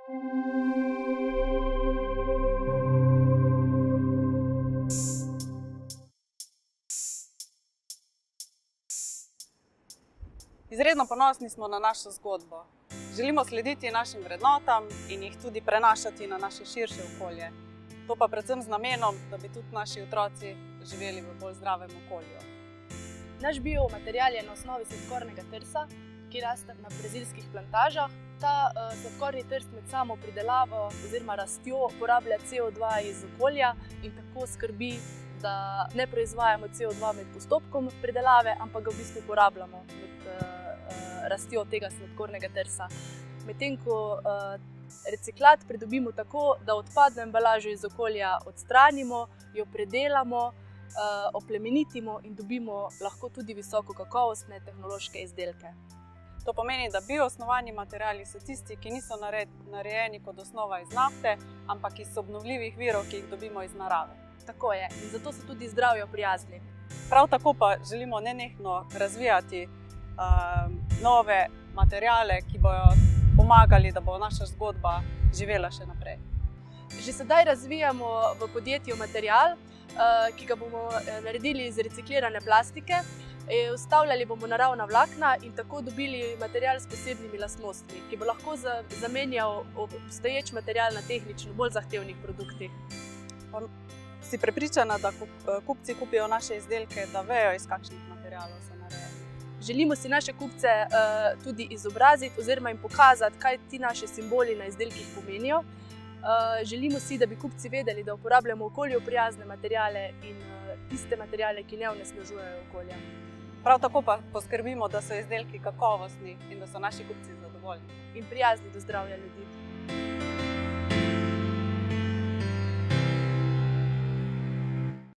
Izredno ponosni smo na našo zgodbo. Želimo slediti našim vrednotam in jih tudi prenašati na naše širše okolje. To pa predvsem z namenom, da bi tudi naši otroci živeli v bolj zdravem okolju. Naš biomaterial je na osnovi sladkornega trsa, ki raste na brazilskih plantažah. Ta sladkorni trs med samo pridelavo oziroma rastjo porablja CO2 iz okolja in tako skrbi, da ne proizvajamo CO2 med postopkom pridelave, ampak ga v bistvu porabljamo med rastjo tega sladkornega trsa. Medtem ko reciklat pridobimo tako, da odpadno embalažo iz okolja odstranimo, jo predelamo, oplemenitimo in dobimo lahko tudi visoko kakovostne tehnološke izdelke. To pomeni, da bioosnovani materiali so tisti, ki niso narejeni kot osnova iz nafte, ampak iz obnovljivih virov, ki jih dobimo iz narave. Tako je, in zato so tudi zdravju prijazni. Prav tako pa želimo nenehno razvijati nove materiale, ki bodo pomagali, da bo naša zgodba živela še naprej. Že sedaj razvijamo v podjetju material, ki ga bomo naredili iz reciklirane plastike. Vstavljali bomo naravna vlakna in tako dobili material s posebnimi lastnostmi, ki bo lahko zamenjal obstoječ material na tehnično bolj zahtevnih produktih. Si prepričana, da kupci kupijo naše izdelke, da vejo, iz kakšnih materialov so narejeni? Želimo si naše kupce tudi izobraziti oziroma jim pokazati, kaj ti naši simboli na izdelkih pomenijo. Želimo si, da bi kupci vedeli, da uporabljamo okolju prijazne materiale in tiste materiale, ki ne onesnažujejo okolja. Prav tako pa poskrbimo, da so izdelki kakovostni in da so naši kupci zadovoljni. In prijazni do zdravja ljudi.